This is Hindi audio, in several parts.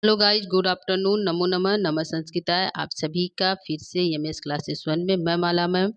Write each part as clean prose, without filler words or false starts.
Hello guys, good afternoon. नमो नमः, नमः संस्कृताय। आप सभी का फिर से एमएस क्लासेस वन में मैं माला मैम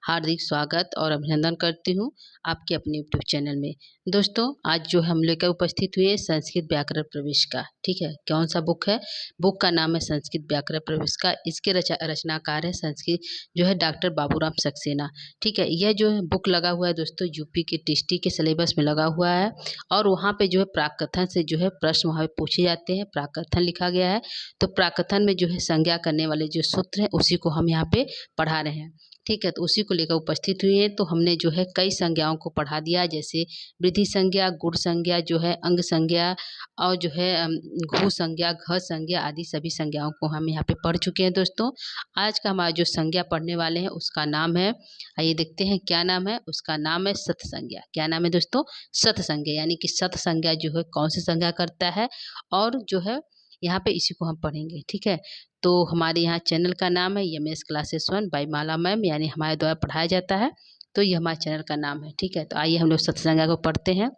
हार्दिक स्वागत और अभिनंदन करती हूँ आपके अपने यूट्यूब चैनल में। दोस्तों, आज जो हम लेकर उपस्थित हुए संस्कृत व्याकरण प्रविष्का, ठीक है। कौन सा बुक है? बुक का नाम है संस्कृत व्याकरण प्रविष्का। इसके रचनाकार है संस्कृत जो है डॉक्टर बाबूराम सक्सेना, ठीक है। यह जो है बुक लगा हुआ है दोस्तों यूपी के टीएसटी के सिलेबस में लगा हुआ है और वहाँ पे जो है प्राकथन से जो है प्रश्न वहाँ पे पूछे जाते हैं। प्राकथन लिखा गया है, तो प्राकथन में जो है संज्ञा करने वाले जो सूत्र हैं उसी को हम यहाँ पे पढ़ा रहे हैं, ठीक है। तो उसी को लेकर उपस्थित हुए हैं। तो हमने जो है कई संज्ञाओं को पढ़ा दिया, जैसे वृद्धि संज्ञा, गुण संज्ञा, जो है अंग संज्ञा और जो है घू संज्ञा, घ संज्ञा आदि सभी संज्ञाओं को हम यहाँ पे पढ़ चुके हैं दोस्तों। आज का हमारा जो संज्ञा पढ़ने वाले हैं उसका नाम है, आइए देखते हैं क्या नाम है। उसका नाम है सत संज्ञा। क्या नाम है दोस्तों? सत संज्ञा। यानी कि सत संज्ञा जो है कौन सी संज्ञा करता है और जो है यहाँ पे इसी को हम पढ़ेंगे, ठीक है। तो हमारे यहाँ चैनल का नाम है MS classes one by Mala ma'am, यानी हमारे द्वारा पढ़ाया जाता है। तो ये हमारे चैनल का नाम है, ठीक है। तो आइए हम लोग सत संज्ञा को पढ़ते हैं।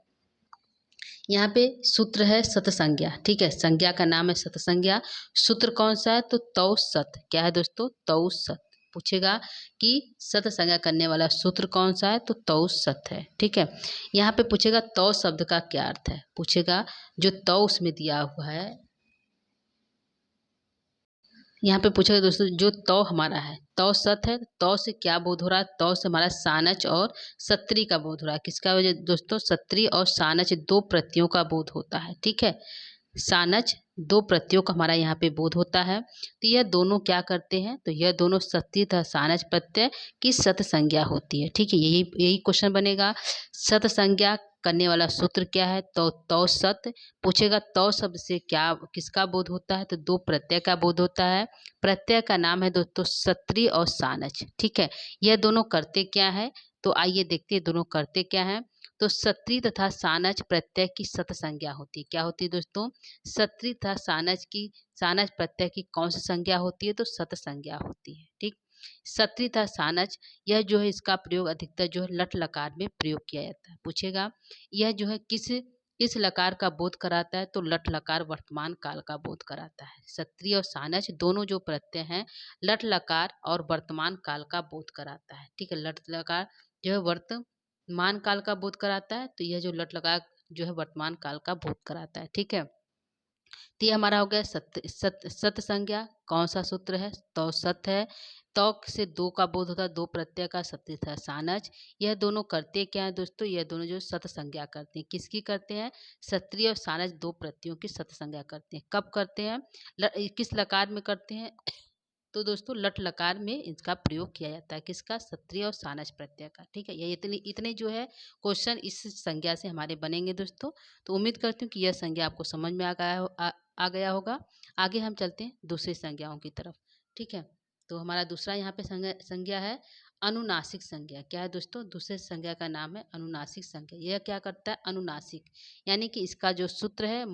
यहाँ पे सूत्र है सत संज्ञा, ठीक है। संज्ञा का नाम है सत संज्ञा। सूत्र कौन सा है? तो तौ सत। क्या है दोस्तों? तौ सत। पूछेगा कि सत संज्ञा करने वाला सूत्र कौन सा है? तो तौ सत है, ठीक है। यहाँ पे पूछेगा तौ शब्द का क्या अर्थ है। पूछेगा जो तौ उसमें दिया हुआ है, यहाँ पे पूछेगा दोस्तों जो तौ हमारा है, तौ सत है। तौ से क्या बोध हो रहा है? तौ से हमारा सानच और सत्री का बोध हो रहा है। किसका वजह दोस्तों? सत्री और सानच दो प्रत्ययों का बोध होता है, ठीक है। सानच दो प्रत्ययों का हमारा यहाँ पे बोध होता है। तो यह दोनों क्या करते हैं? तो यह दोनों सत्य तथा सानच प्रत्यय की सत संज्ञा होती है, ठीक है। यही यही क्वेश्चन बनेगा। सत संज्ञा करने वाला सूत्र क्या है? तो तौ सत। पूछेगा तौ शब्द से क्या किसका बोध होता है? तो दो प्रत्यय का बोध होता है। प्रत्यय का नाम है दोस्तों सत्री और सानच, ठीक है। यह दोनों करते क्या है? तो आइए देखते हैं दोनों करते क्या है। तो सत्री तथा सानच प्रत्यय की सत संज्ञा होती है। क्या होती है दोस्तों? सत्री तथा सानच प्रत्यय की कौन सी संज्ञा होती है? तो सत संज्ञा होती है, ठीक। सत्री तथा सानच यह जो है इसका प्रयोग अधिकतर जो है लट लकार में प्रयोग किया जाता है। पूछेगा यह जो है किस लकार का बोध कराता है? तो लट लकार वर्तमान काल का बोध कराता है। सत्री और सानच दोनों जो प्रत्यय हैं लट लकार और वर्तमान काल का बोध कराता है, ठीक है। लट लकार जो है वर्तमान काल का बोध कराता है, तो यह जो लट लकार जो है वर्तमान काल का बोध कराता है, ठीक है। तो ये हमारा हो गया सत संज्ञा। कौन सा सूत्र है? तो सत है। तो से दो का बोध होता है, दो प्रत्यय का। सत्य था सानच। यह दोनों करते क्या है दोस्तों? यह दोनों जो सत संज्ञा करते हैं, किसकी करते हैं? सत्रिय और सानच दो प्रत्ययों की सत संज्ञा करते हैं। कब करते हैं? किस लकार में करते हैं? तो दोस्तों लट लकार में इसका प्रयोग किया जाता है। किसका? सत्रिय और सानच प्रत्यय का, ठीक है। ये इतने इतने जो है क्वेश्चन इस संज्ञा से हमारे बनेंगे दोस्तों। तो उम्मीद करती हूँ कि यह संज्ञा आपको समझ में आ गया होगा। आगे हम चलते हैं दूसरी संज्ञाओं की तरफ, ठीक है। तो हमारा दूसरा यहाँ पे संज्ञा है अनुनासिक संज्ञा। क्या है दोस्तों? दूसरे संज्ञा का नाम है अनुनासिक संज्ञा। यह क्या करता है? अनुनासिक, यानी कि इसका जो सूत्र है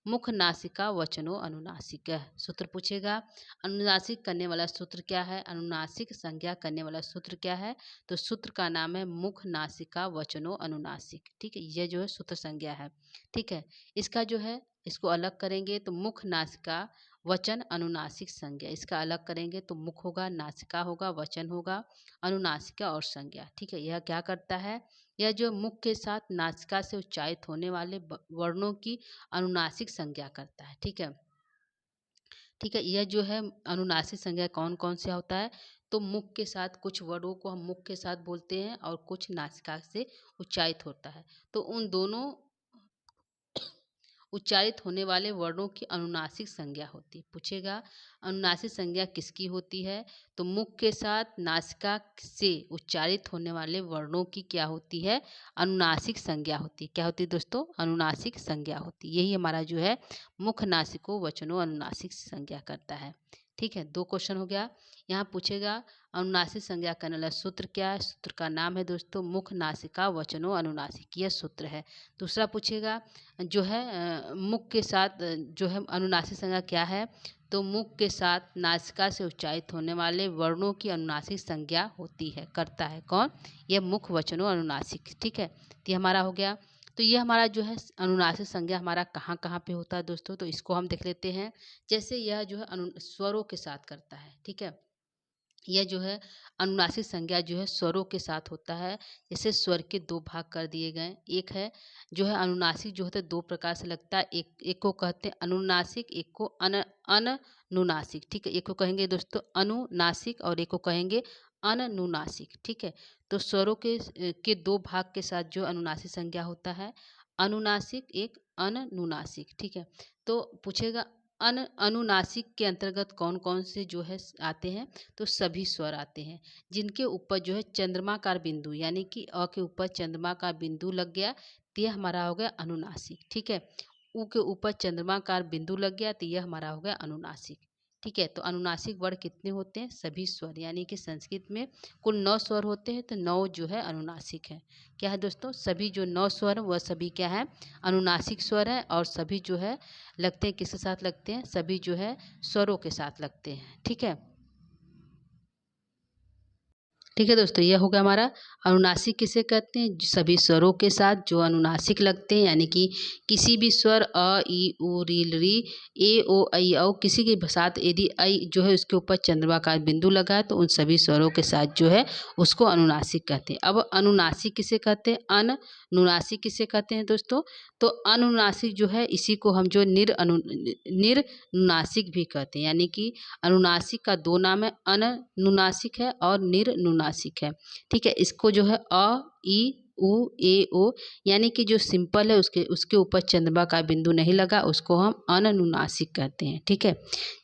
मुख नासिका वचनो अनुनासिक। सूत्र पूछेगा अनुनासिक करने वाला सूत्र क्या है? अनुनासिक संज्ञा करने वाला सूत्र क्या है? तो सूत्र का नाम है मुख नासिका वचनो अनुनासिक, ठीक है। यह जो है सूत्र संज्ञा है, ठीक है। इसका जो है इसको अलग करेंगे तो मुख नासिका वचन अनुनासिक संज्ञा। इसका अलग करेंगे तो मुख होगा, नासिका होगा, वचन होगा, अनुनासिका और संज्ञा, ठीक है। यह क्या करता है? यह जो मुख के साथ नासिका से उच्चारित होने वाले वर्णों की अनुनासिक संज्ञा करता है, ठीक है। ठीक है, यह जो है अनुनासिक संज्ञा कौन कौन सा होता है? तो मुख के साथ कुछ वर्डों को हम मुख के साथ बोलते हैं और कुछ नासिका से उच्चारित होता है। तो उन दोनों उच्चारित होने वाले वर्णों की अनुनासिक संज्ञा होती है। पूछेगा अनुनासिक संज्ञा किसकी होती है? तो मुख के साथ नासिका से उच्चारित होने वाले वर्णों की क्या होती है? अनुनासिक संज्ञा होती है। क्या होती है दोस्तों? अनुनासिक संज्ञा होती है। यही हमारा जो है मुख नासिको वचनों अनुनासिक संज्ञा करता है, ठीक है। दो क्वेश्चन हो गया। यहाँ पूछेगा अनुनासिक संज्ञा करने वाला सूत्र क्या है? सूत्र का नाम है दोस्तों मुख नासिका वचनो अनुनासिक, यह सूत्र है। दूसरा पूछेगा जो है मुख के साथ जो है अनुनासिक संज्ञा क्या है? तो मुख के साथ नासिका से उच्चारित होने वाले वर्णों की अनुनासिक संज्ञा होती है, करता है कौन? यह मुख वचनो अनुनासिक, ठीक है। तो ये हमारा हो गया तो ये हमारा जो है अनुनासिक संज्ञा हमारा कहाँ कहाँ पे होता है दोस्तों, तो इसको हम देख लेते हैं। जैसे यह जो है स्वरों के साथ करता है, ठीक है। यह जो है अनुनासिक संज्ञा जो है स्वरों के साथ होता है। जैसे स्वर के दो भाग कर दिए गए, एक है जो है अनुनासिक जो होता है दो प्रकार से लगता है, एक को कहते हैं अनुनासिक, एक को अनुनासिक, ठीक है। एक को कहेंगे दोस्तों अनुनासिक और एक को कहेंगे अनुनासिक, ठीक है। तो स्वरों के दो भाग के साथ जो अनुनासिक संज्ञा होता है, अनुनासिक एक अनुनासिक, ठीक है। तो पूछेगा अनुनासिक के अंतर्गत कौन कौन से जो है आते हैं, तो सभी स्वर आते हैं जिनके ऊपर जो है चंद्रमाकार बिंदु, यानी कि अ के ऊपर चंद्रमा का बिंदु लग गया तो यह हमारा हो गया अनुनासिक, ठीक है। उ के ऊपर चंद्रमाकार बिंदु लग गया तो यह हमारा हो गया अनुनासिक, ठीक है। तो अनुनासिक वर्ण कितने होते हैं, सभी स्वर, यानी कि संस्कृत में कुल 9 स्वर होते हैं, तो 9 जो है अनुनासिक है। क्या है दोस्तों, सभी जो 9 स्वर वह सभी क्या है, अनुनासिक स्वर है। और सभी जो है लगते हैं किसके साथ लगते हैं, सभी जो है स्वरों के साथ लगते हैं, ठीक है। ठीक है दोस्तों, यह होगा हमारा अनुनासिक किसे कहते हैं, सभी स्वरों के साथ जो अनुनासिक लगते हैं, यानी कि किसी भी स्वर अ ई उ री री ए ओ ऐ औ किसी के साथ यदि ऐ जो है उसके ऊपर चंद्रमा का बिंदु लगा है तो उन सभी स्वरों के साथ जो है उसको अनुनासिक कहते हैं। अब अनुनासिक किसे कहते हैं, अनुनासिक किसे कहते हैं दोस्तों, तो अनुनासिक जो है इसी को हम जो निर्नुनासिक भी कहते हैं, यानी कि अनुनासिक का दो नाम है, अनुनासिक है और निर्नुनासिक है, ठीक है। इसको जो है अ ई उ ए ओ यानी कि जो सिंपल है उसके ऊपर चंद्रमा का बिंदु नहीं लगा उसको हम अनुनासिक कहते हैं, ठीक है।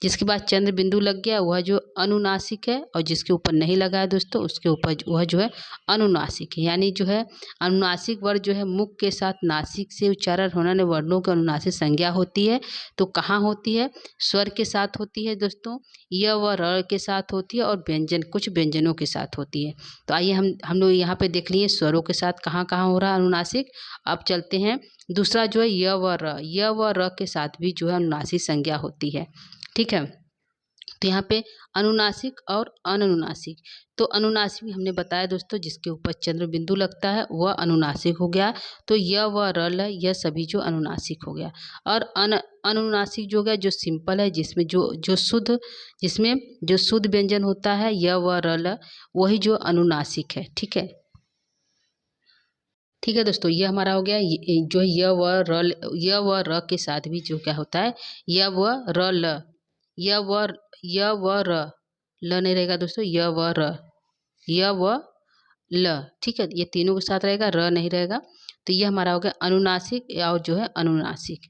जिसके बाद चंद्र बिंदु लग गया वह जो अनुनासिक है, और जिसके ऊपर नहीं लगा है दोस्तों उसके ऊपर वह जो है अनुनासिक है। यानी जो है अनुनासिक वर्ण जो है मुख के साथ नासिक से उच्चारण होने वाले वर्णों की अनुनासिक संज्ञा होती है। तो कहाँ होती है, स्वर के साथ होती है दोस्तों, य व र के साथ होती है, और कुछ व्यंजनों के साथ होती है। तो आइए हम लोग यहाँ पे देख लिए स्वरों के साथ कहाँ कहाँ हो रहा है अनुनासिक। अब चलते हैं दूसरा जो है य व र के साथ भी जो है अनुनासिक संज्ञा होती है, ठीक है। तो यहाँ पे अनुनासिक और अनुनासिक, तो अनुनासिक भी हमने बताया दोस्तों जिसके ऊपर चंद्र बिंदु लगता है वह अनुनासिक हो गया। तो य व र यह सभी जो अनुनासिक हो गया। और अनुनासिक जो गया जो सिंपल है, जिसमें जो शुद्ध व्यंजन होता है य व र वही जो अनुनासिक है, ठीक है। ठीक है दोस्तों, ये हमारा हो गया जो है य व र के साथ भी जो क्या होता है य व र ल, य व र ल नहीं रहेगा दोस्तों, य व ल, ठीक है। ये तीनों के साथ रहेगा, र नहीं रहेगा। तो ये हमारा हो गया अनुनासिक और जो है अनुनासिक,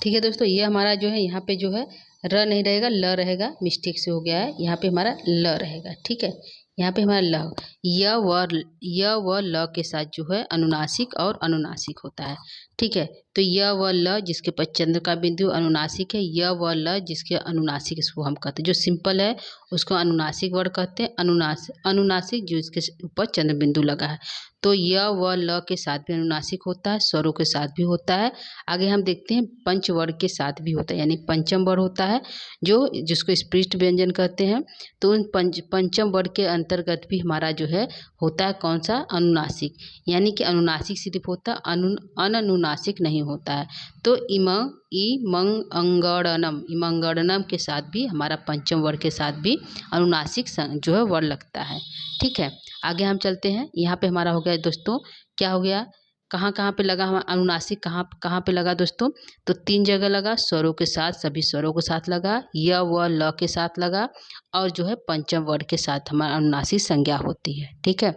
ठीक है दोस्तों। ये हमारा जो है यहाँ पे जो है र नहीं रहेगा, ल रहेगा, मिस्टेक से हो गया है, यहाँ पे हमारा ल रहेगा, ठीक है। यहाँ पे हमारा ल, य व ल के साथ जो है अनुनासिक और अनुनासिक होता है, ठीक है। तो य व ल जिसके पर चंद्र का बिंदु अनुनासिक है, य व ल जिसके अनुनासिक इसको हम कहते हैं, जो सिंपल है उसको अनुनासिक वर्ण कहते हैं। अनुनासिक जो इसके ऊपर चंद्र बिंदु लगा है। तो य व ल के साथ भी अनुनासिक होता है, स्वरों के साथ भी होता है। आगे हम देखते हैं पंचवर्ण के साथ भी होता है, यानी पंचम वर्ण होता है जिसको स्पृष्ट व्यंजन कहते हैं। तो उन पंचम वर्ण के अंतर्गत भी हमारा जो है होता है कौन सा, अनुनासिक, यानी कि अनुनासिक सिर्फ होता है, अनुनासिक नहीं होता है। तो इमंगड़नम के साथ भी हमारा पंचम वर्ण के साथ भी अनुनासिक जो है वर्ण लगता है, ठीक है। आगे हम चलते हैं, यहाँ पे हमारा हो गया दोस्तों, क्या हो गया, कहाँ कहाँ पे लगा हमारा अनुनासिक, कहाँ कहाँ पे लगा दोस्तों, तो 3 जगह लगा, स्वरों के साथ, सभी स्वरों के साथ लगा, य व ल के साथ लगा, और जो है पंचम वर्ण के साथ हमारा अनुनासिक संज्ञा होती है, ठीक है।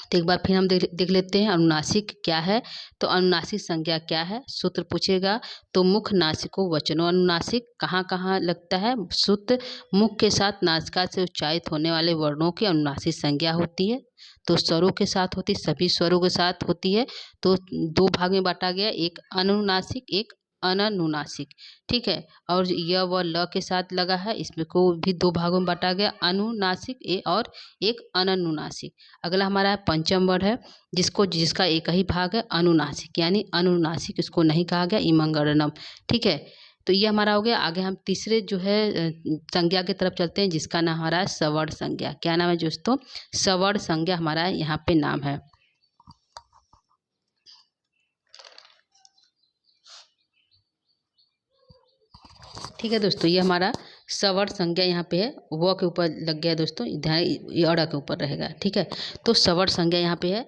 तो एक बार फिर हम देख लेते हैं अनुनासिक क्या है। तो अनुनासिक संज्ञा क्या है, सूत्र पूछेगा तो मुख नासिको वचनो अनुनासिक, कहाँ कहाँ लगता है, सूत्र मुख के साथ नासिका से उच्चारित होने वाले वर्णों की अनुनासिक संज्ञा होती है। तो स्वरों के साथ होती है, सभी स्वरों के साथ होती है। तो 2 भाग में बांटा गया, एक अनुनासिक एक अनुनासिक, ठीक है। और य व ल के साथ लगा है, इसमें को भी 2 भागों में बांटा गया, अनुनासिक और एक अनुनासिक। अगला हमारा है पंचम वर्ण है, जिसका एक ही भाग है अनुनासिक, यानी अनुनासिक इसको नहीं कहा गया, इमंगड़नम, ठीक है। तो ये हमारा हो गया। आगे हम तीसरे जो है संज्ञा की तरफ चलते हैं, जिसका नाम हमारा है सवर्ण संज्ञा। क्या नाम है दोस्तों, सवर्ण संज्ञा हमारा यहाँ पे नाम है। ठीक है दोस्तों, ये हमारा सवर्ण संज्ञा यहाँ पे है, व के ऊपर लग गया दोस्तों, ध्यान ये अड़ा के ऊपर रहेगा। ठीक है, तो सवर्ण संज्ञा यहाँ पे है।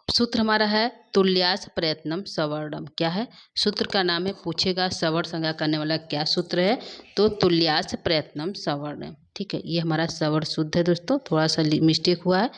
सूत्र हमारा है तुल्यास प्रयत्नम सवर्णम। क्या है सूत्र का नाम है, पूछेगा सवर्ण संज्ञा करने वाला क्या सूत्र है, तो तुल्यास प्रयत्नम सवर्णम। ठीक है, ये हमारा सवर्ण शुद्ध है दोस्तों, थोड़ा सा मिस्टेक हुआ है।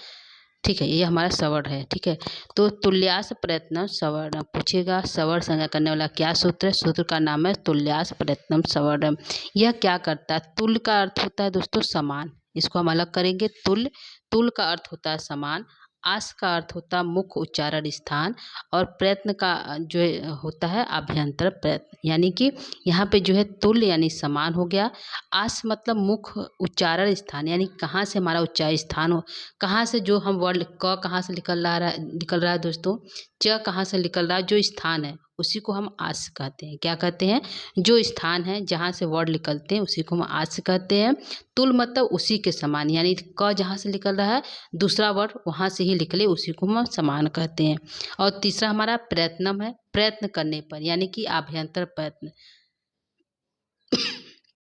ठीक है, ये हमारा सवर्ण है। ठीक है, तो तुल्यास प्रयत्नम सवर्णम पूछेगा सवर्ण संज्ञा करने वाला क्या सूत्र है, सूत्र का नाम है तुल्यास प्रयत्नम सवर्णम। यह क्या करता है, तुल्य का अर्थ होता है दोस्तों समान, इसको हम अलग करेंगे। तुल्य, तुल्य का अर्थ होता है समान, आस का अर्थ होता है मुख्य उच्चारण स्थान, और प्रयत्न का जो होता है अभ्यंतर प्रयत्न, यानी कि यहाँ पे जो है तुल्य यानी समान हो गया। आस मतलब मुख्य उच्चारण स्थान, यानी कहाँ से हमारा उच्चारण स्थान हो, कहाँ से जो हम वर्ड क कहाँ से निकल रहा है दोस्तों, च कहाँ से निकल रहा है, जो स्थान है उसी को हम आस कहते हैं। क्या कहते हैं, जो स्थान है जहाँ से वर्ड निकलते हैं उसी को हम आस कहते हैं। तुल मतलब उसी के समान, यानी क जहाँ से निकल रहा है दूसरा वर्ड वहाँ से ही निकले उसी को हम समान कहते हैं। और तीसरा हमारा प्रयत्नम है, प्रयत्न करने पर, यानी कि आभ्यंतर प्रयत्न।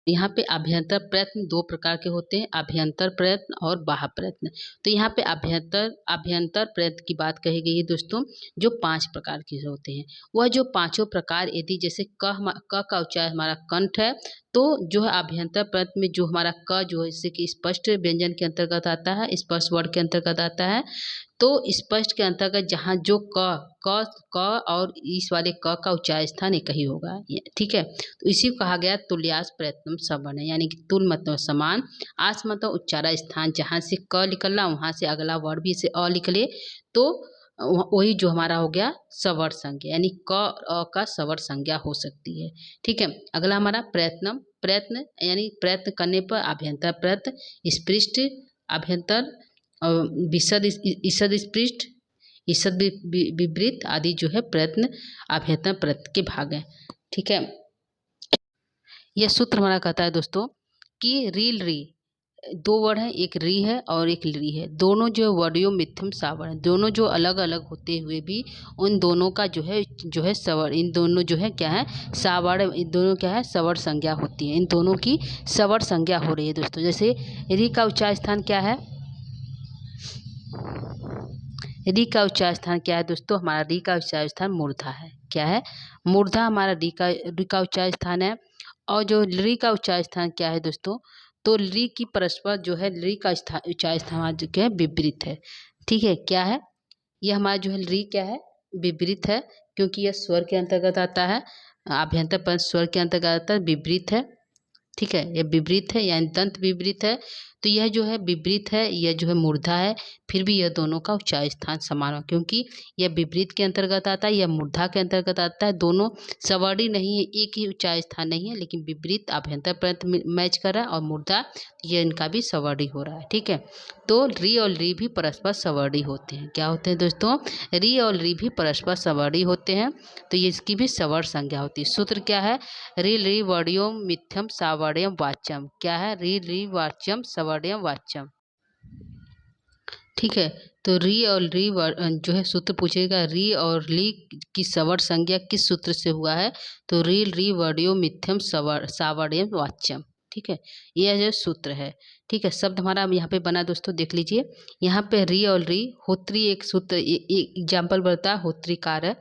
यहाँ पे अभ्यंतर प्रयत्न दो प्रकार के होते हैं, अभ्यंतर प्रयत्न और बाह्य प्रयत्न। तो यहाँ पे अभ्यंतर प्रयत्न की बात कही गई है दोस्तों, जो 5 प्रकार के होते हैं। वह जो पांचों प्रकार, यदि जैसे क का उच्चारण हमारा कंठ है, तो जो है अभ्यंतर प्रयत्न में जो हमारा क जो है जैसे कि स्पष्ट व्यंजन के अंतर्गत आता है, स्पष्ट वर्ड के अंतर्गत आता है। तो स्पष्ट के अंतर्गत जहाँ जो क और इस वाले क का उच्चारण स्थान एक ही होगा। ठीक है, तो इसी को कहा गया तुल्यास प्रयत्नम सवर्ण, यानी कि तुल मतलब समान, आस मतलब उच्चारण स्थान, जहाँ से क निकलना वहाँ से अगला वर्ड भी से अ निकले, तो वही जो हमारा हो गया सवर्ण संज्ञा, यानी क अ का सवर्ण संज्ञा हो सकती है। ठीक है, अगला हमारा प्रयत्नम, प्रयत्न यानी प्रयत्न करने पर अभ्यंतर प्रयत्न, स्पृष्ट अभ्यंतर, विशद ईषद स्पृष्ट, ईषद विवृत आदि जो है प्रयत्न अभ्यंतर प्रयत्न के भाग हैं। ठीक है, यह सूत्र हमारा कहता है दोस्तों कि रील री, दो वर्ड है, एक री है और एक री है, दोनों जो वर्डियो मिथ्यम सावर्ण, दोनों जो अलग अलग होते हुए भी उन दोनों का जो है सवर्ण, इन दोनों जो है क्या है सावर्ण, इन दोनों क्या है सवर्ण संज्ञा होती है, इन दोनों की सवर्ण संज्ञा हो रही है दोस्तों। जैसे री का उच्चारण स्थान क्या है, री का उच्चारण स्थान क्या है दोस्तों, हमारा री का उच्चारण स्थान मूर्धा है। क्या है, मूर्धा हमारा री का उच्चारण स्थान है। और जो री का उच्चारण स्थान क्या है दोस्तों, तो री की परस्पर जो है री का उच्चारण स्थान जो क्या है विपरीत है। ठीक है, क्या है, यह हमारा जो है री क्या है विपरीत है, क्योंकि यह स्वर के अंतर्गत आता है, अभ्यंतर पद स्वर के अंतर्गत आता है, विपरीत है। ठीक है, यह विपरीत है यानी दंत विपरीत है, तो यह जो है विपरीत है, यह जो है मूर्धा है, फिर भी यह दोनों का उच्चारण स्थान समान हो, क्योंकि यह विपरीत के अंतर्गत आता है, यह मूर्धा के अंतर्गत आता है, दोनों सवर्णी नहीं है, एक ही उच्चारण स्थान नहीं है, लेकिन विपरीत अभ्यंतर प्रयत्न मैच कर रहा है, और मूर्धा यह इनका भी सवर्णी हो रहा है। ठीक है, तो री और री भी परस्पर सवर्णी होते हैं। क्या होते हैं दोस्तों, री और री भी परस्पर सवर्णी होते हैं, तो ये इसकी भी सवर्ण संज्ञा होती है। सूत्र क्या है, री री वर्ड्यम मिथ्यम सावर्ण्यम वाच्यम। क्या है, री री वाच्यम सवर्ण्यम वाच्यम। ठीक है, तो री और री जो है सूत्र पूछेगा, री और ली की सवर्ण संज्ञा किस सूत्र से हुआ है, तो री री वर्ड्यो मिथ्यम सावर्ण्यम वाच्यम। ठीक है, यह जो सूत्र है। ठीक है, शब्द हमारा यहाँ पे बना दोस्तों, देख लीजिए यहाँ पे री और री, होत्री एक सूत्र एग्जाम्पल बनता है होत्री कार्य।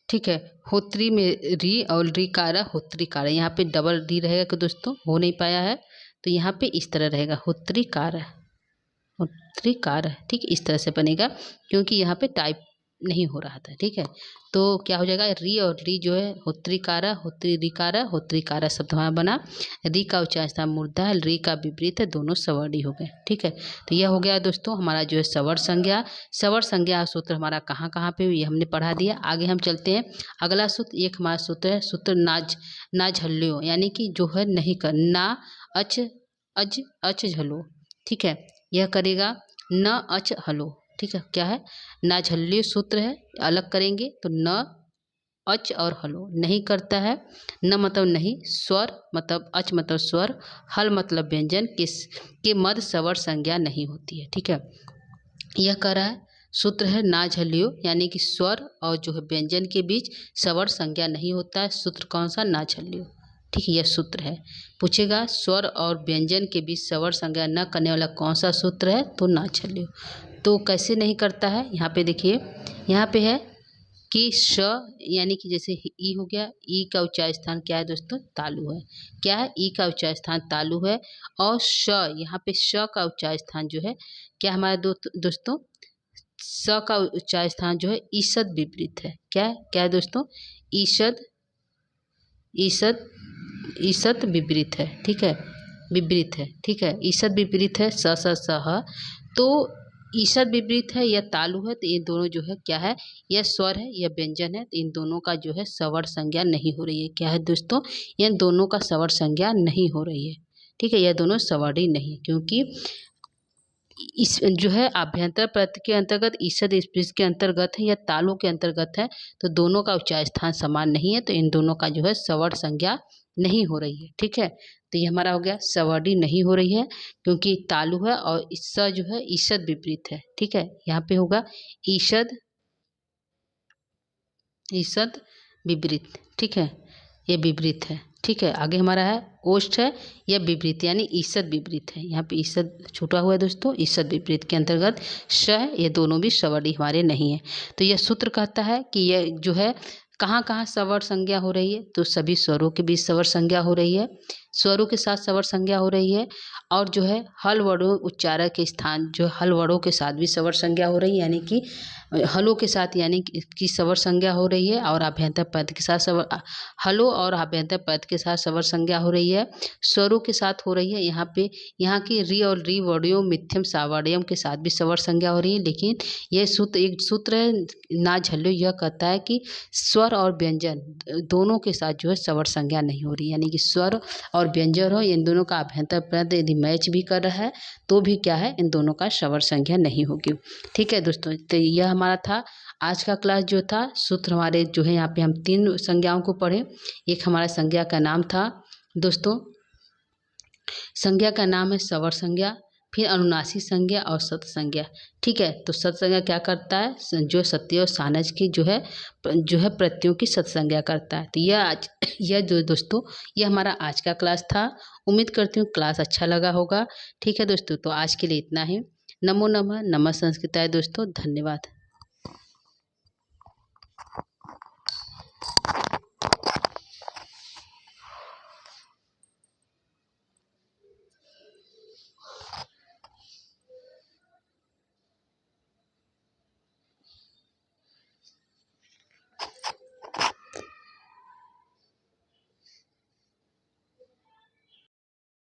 ठीक है, होत्री में री और री कार्य होत्री कार्य, यहाँ पे डबल री रहेगा कि दोस्तों हो नहीं पाया है, तो यहाँ पे इस तरह रहेगा होत्री कार्य, होत्री कार्य। ठीक, इस तरह से बनेगा, क्योंकि यहाँ पे टाइप नहीं हो रहा था। ठीक है, तो क्या हो जाएगा, री और री जो है होत्री कार्य, होत्री होत्री कार्य शब्द हमारा बना। री का उच्चारण स्थान मूर्धा है, री का विपरीत है, दोनों सवर्णी हो गए। ठीक है, तो यह हो गया दोस्तों हमारा जो है सवर्ण संज्ञा। सवर्ण संज्ञा सूत्र हमारा कहाँ कहाँ पे ये हमने पढ़ा दिया। आगे हम चलते हैं, अगला सूत्र एक हमारा सूत्र है सूत्र ना झल्लो, यानी कि जो है नहीं कर, ना अच अज अच झलो। ठीक है, यह करेगा न अच हलो। ठीक है, क्या है, ना झल्ली सूत्र है, अलग करेंगे तो न अच और हलो, नहीं करता है। न मतलब नहीं, स्वर मतलब अच मतलब स्वर, हल मतलब व्यंजन, किस के मध्य सवर्ण संज्ञा नहीं होती है। ठीक है, यह कह रहा है सूत्र है ना झल्लियो, यानी कि स्वर और जो है व्यंजन के बीच सवर्ण संज्ञा नहीं होता है। सूत्र कौन सा, ना झल्लियो। ठीक है, यह सूत्र है। पूछेगा स्वर और व्यंजन के बीच सवर संज्ञा न करने वाला कौन सा सूत्र है, तो ना छल्यो। तो कैसे नहीं करता है, यहाँ पे देखिए, यहाँ पे है कि श यानी कि जैसे ई हो गया, ई का उच्चार स्थान क्या है दोस्तों, तालु है। क्या है, ई का उच्चार स्थान तालु है। और श, यहाँ पे श का उच्चार स्थान जो है क्या हमारे दोस्तों, स का उच्चार स्थान जो है ईषद विपरीत है। क्या है, क्या है दोस्तों, ईषद, ईषद, ईषद विपरीत है। ठीक है, विपरीत है। ठीक है, ईषद विपरीत है, स स स ह। तो ईषद विपरीत है या तालु है, तो ये दोनों जो है क्या है, यह स्वर है या व्यंजन है, तो इन दोनों का जो है सवर संज्ञा नहीं हो रही है। क्या है दोस्तों, इन दोनों का सवर संज्ञा नहीं हो रही है। ठीक है, यह दोनों सवर्णी नहीं है, क्योंकि इस जो है आभ्यंतर प्रत्यय के अंतर्गत ईषद स्पृश के अंतर्गत है या तालु के अंतर्गत है, तो दोनों का उच्चार स्थान समान नहीं है, तो इन दोनों का जो है सवर संज्ञा नहीं हो रही है। ठीक है, तो ये हमारा हो गया सवर्णी नहीं हो रही है, क्योंकि तालु है और ईसा जो है ईषद विपरीत है। ठीक है, यहाँ पे होगा ईषद, ईषद विपरीत। ठीक है, ये विपरीत है। ठीक है, आगे हमारा है ओष्ठ है, यह विपरीत यानी ईषद विपरीत है। यहाँ पे ईषद छूटा हुआ है दोस्तों, ईषद विपरीत के अंतर्गत श है, ये दोनों भी सवर्णी हमारे नहीं है। तो यह सूत्र कहता है कि यह जो है कहाँ कहाँ सवर संज्ञा हो रही है, तो सभी स्वरों के बीच सवर संज्ञा हो रही है, स्वरों के साथ सवर संज्ञा हो रही है। और जो है हल वर्णों उच्चारक के स्थान जो हल वर्णों के साथ भी सवर संज्ञा हो रही है, यानी कि हलों के साथ यानी कि सवर संज्ञा हो रही है। और आभ्यंतर पद के साथ सवर, हलों और आभ्यंतर पद के साथ सवर संज्ञा हो रही है, स्वरों के साथ हो रही है। यहाँ पे यहाँ की री और री वर्णों मिथ्यम सावर्णयम के साथ भी सवर संज्ञा हो रही है। लेकिन यह सूत्र एक सूत्र है ना झल्लो, यह कहता है कि स्वर और व्यंजन दोनों के साथ जो है सवर संज्ञा नहीं हो रही, यानी कि स्वर और व्यंजन हो, इन दोनों का आभ्यंतर पद यदि मैच भी कर रहा है तो भी क्या है, इन दोनों का सवर संज्ञा नहीं होगी। ठीक है दोस्तों, तो यह हमारा था आज का क्लास जो था। सूत्र हमारे जो है यहाँ पे हम 3 संज्ञाओं को पढ़े। एक हमारा संज्ञा का नाम था दोस्तों, संज्ञा का नाम है सवर संज्ञा, फिर अनुनासिक संज्ञा और सत संज्ञा। ठीक है, तो सत संज्ञा क्या करता है, जो सत्य और सानज की जो है प्रत्ययों की सत संज्ञा करता है। तो यह जो दोस्तों ये हमारा आज का क्लास था। उम्मीद करती हूँ क्लास अच्छा लगा होगा। ठीक है दोस्तों, तो आज के लिए इतना ही। नमो नमः, नमः संस्कृताय दोस्तों, धन्यवाद।